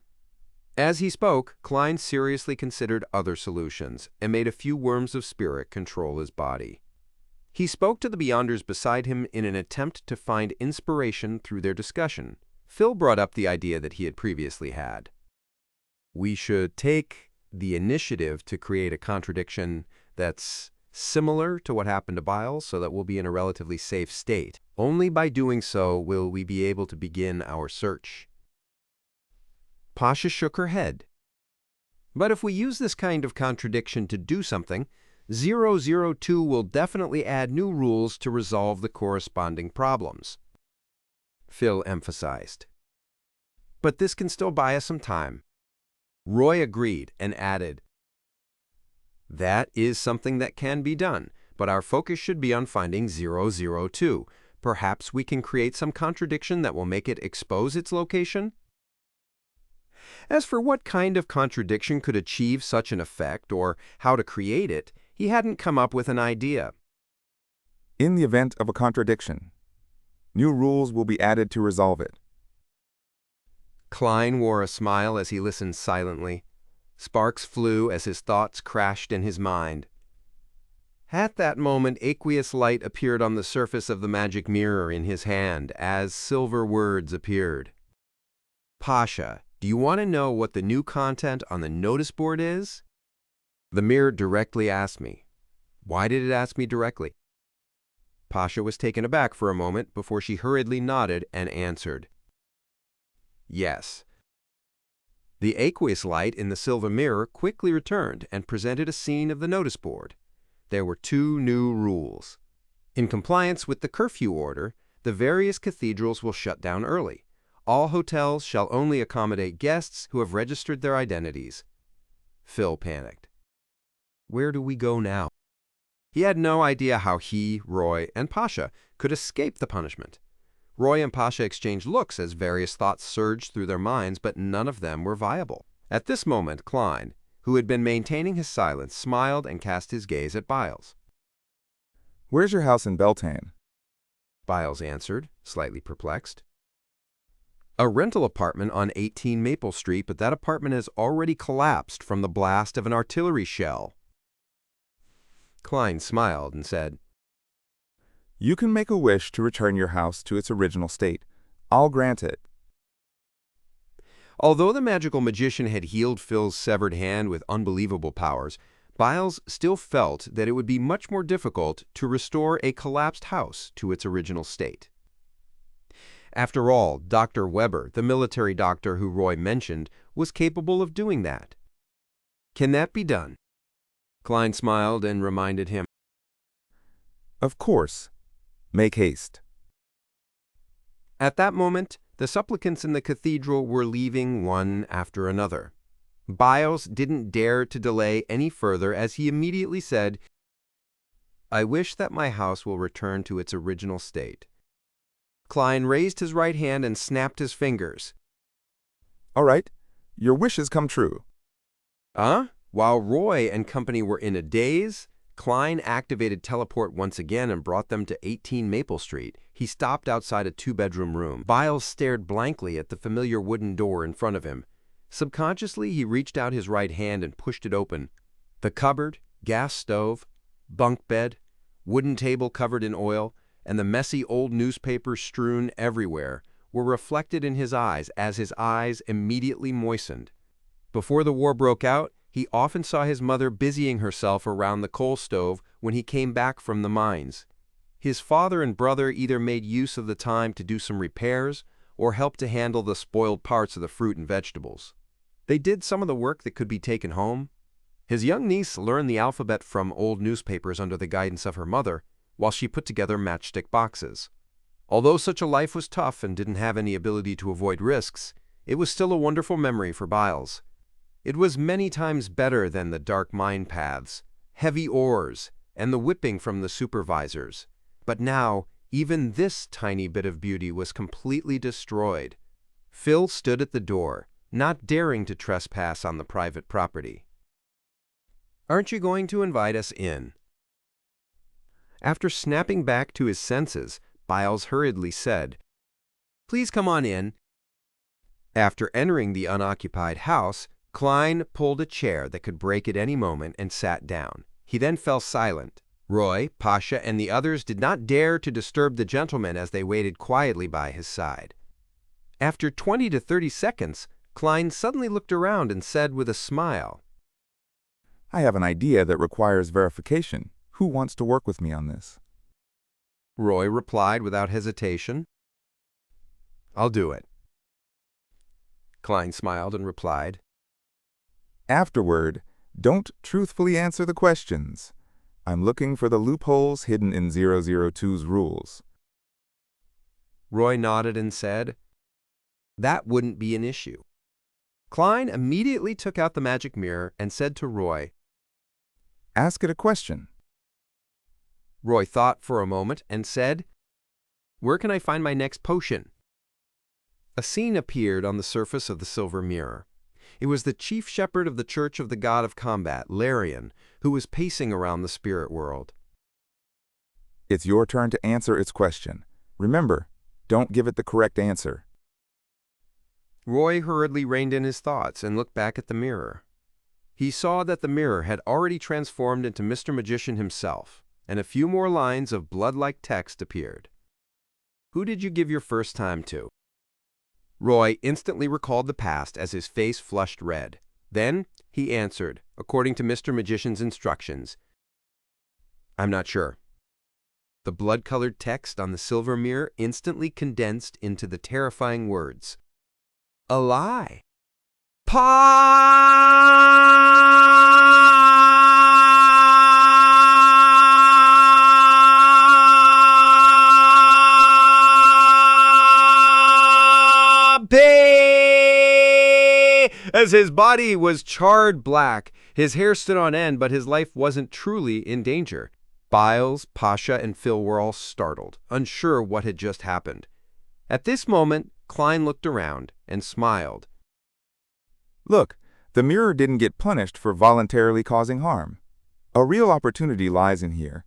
As he spoke, Klein seriously considered other solutions and made a few worms of spirit control his body. He spoke to the Beyonders beside him in an attempt to find inspiration through their discussion. Phil brought up the idea that he had previously had. We should take the initiative to create a contradiction that's similar to what happened to Biles so that we'll be in a relatively safe state. Only by doing so will we be able to begin our search. Pasha shook her head. But if we use this kind of contradiction to do something, 002 will definitely add new rules to resolve the corresponding problems. Phil emphasized. But this can still buy us some time. Roy agreed and added, that is something that can be done, but our focus should be on finding 002. Perhaps we can create some contradiction that will make it expose its location? As for what kind of contradiction could achieve such an effect or how to create it, he hadn't come up with an idea. In the event of a contradiction, new rules will be added to resolve it. Klein wore a smile as he listened silently. Sparks flew as his thoughts crashed in his mind. At that moment, aqueous light appeared on the surface of the magic mirror in his hand as silver words appeared. Pasha, do you want to know what the new content on the notice board is? The mirror directly asked me. Why did it ask me directly? Pasha was taken aback for a moment before she hurriedly nodded and answered. Yes. The aqueous light in the silver mirror quickly returned and presented a scene of the notice board. There were 2 new rules. In compliance with the curfew order, the various cathedrals will shut down early. All hotels shall only accommodate guests who have registered their identities. Phil panicked. Where do we go now? He had no idea how he, Roy, and Pasha could escape the punishment. Roy and Pasha exchanged looks as various thoughts surged through their minds, but none of them were viable. At this moment, Klein, who had been maintaining his silence, smiled and cast his gaze at Biles. Where's your house in Beltane? Biles answered, slightly perplexed. A rental apartment on 18 Maple Street, but that apartment has already collapsed from the blast of an artillery shell. Klein smiled and said, You can make a wish to return your house to its original state. I'll grant it. Although the magical magician had healed Phil's severed hand with unbelievable powers, Biles still felt that it would be much more difficult to restore a collapsed house to its original state. After all, Dr. Weber, the military doctor who Roy mentioned, was capable of doing that. Can that be done? Klein smiled and reminded him. Of course. Make haste. At that moment, the supplicants in the cathedral were leaving one after another. Biles didn't dare to delay any further as he immediately said, I wish that my house will return to its original state. Klein raised his right hand and snapped his fingers. All right, your wishes come true. While Roy and company were in a daze, Klein activated teleport once again and brought them to 18 Maple Street. He stopped outside a 2-bedroom room. Biles stared blankly at the familiar wooden door in front of him. Subconsciously, he reached out his right hand and pushed it open. The cupboard, gas stove, bunk bed, wooden table covered in oil, and the messy old newspapers strewn everywhere were reflected in his eyes as his eyes immediately moistened. Before the war broke out, he often saw his mother busying herself around the coal stove when he came back from the mines. His father and brother either made use of the time to do some repairs or help to handle the spoiled parts of the fruit and vegetables. They did some of the work that could be taken home. His young niece learned the alphabet from old newspapers under the guidance of her mother, while she put together matchstick boxes. Although such a life was tough and didn't have any ability to avoid risks, it was still a wonderful memory for Biles. It was many times better than the dark mine paths, heavy ores, and the whipping from the supervisors. But now, Even this tiny bit of beauty was completely destroyed. Phil stood at the door, not daring to trespass on the private property. "Aren't you going to invite us in?" After snapping back to his senses, Biles hurriedly said, "Please come on in." After entering the unoccupied house, Klein pulled a chair that could break at any moment and sat down. He then fell silent. Roy, Pasha, and the others did not dare to disturb the gentleman as they waited quietly by his side. After 20 to 30 seconds, Klein suddenly looked around and said with a smile, I have an idea that requires verification. Who wants to work with me on this? Roy replied without hesitation, "I'll do it." Klein smiled and replied, Afterward, don't truthfully answer the questions. I'm looking for the loopholes hidden in 002's rules. Roy nodded and said, "That wouldn't be an issue." Klein immediately took out the magic mirror and said to Roy, Ask it a question. Roy thought for a moment and said, "Where can I find my next potion?" A scene appeared on the surface of the silver mirror. It was the chief shepherd of the Church of the God of Combat, Larian, who was pacing around the spirit world. It's your turn to answer its question. Remember, don't give it the correct answer. Roy hurriedly reined in his thoughts and looked back at the mirror. He saw that the mirror had already transformed into Mr. Magician himself, and a few more lines of blood-like text appeared. "Who did you give your first time to?" Roy instantly recalled the past as his face flushed red. Then he answered, according to Mr. Magician's instructions, "I'm not sure." The blood-colored text on the silver mirror instantly condensed into the terrifying words, "A lie." As his body was charred black, his hair stood on end, but his life wasn't truly in danger. Biles, Pasha, and Phil were all startled, unsure what had just happened. At this moment, Klein looked around and smiled. Look, the mirror didn't get punished for voluntarily causing harm. A real opportunity lies in here.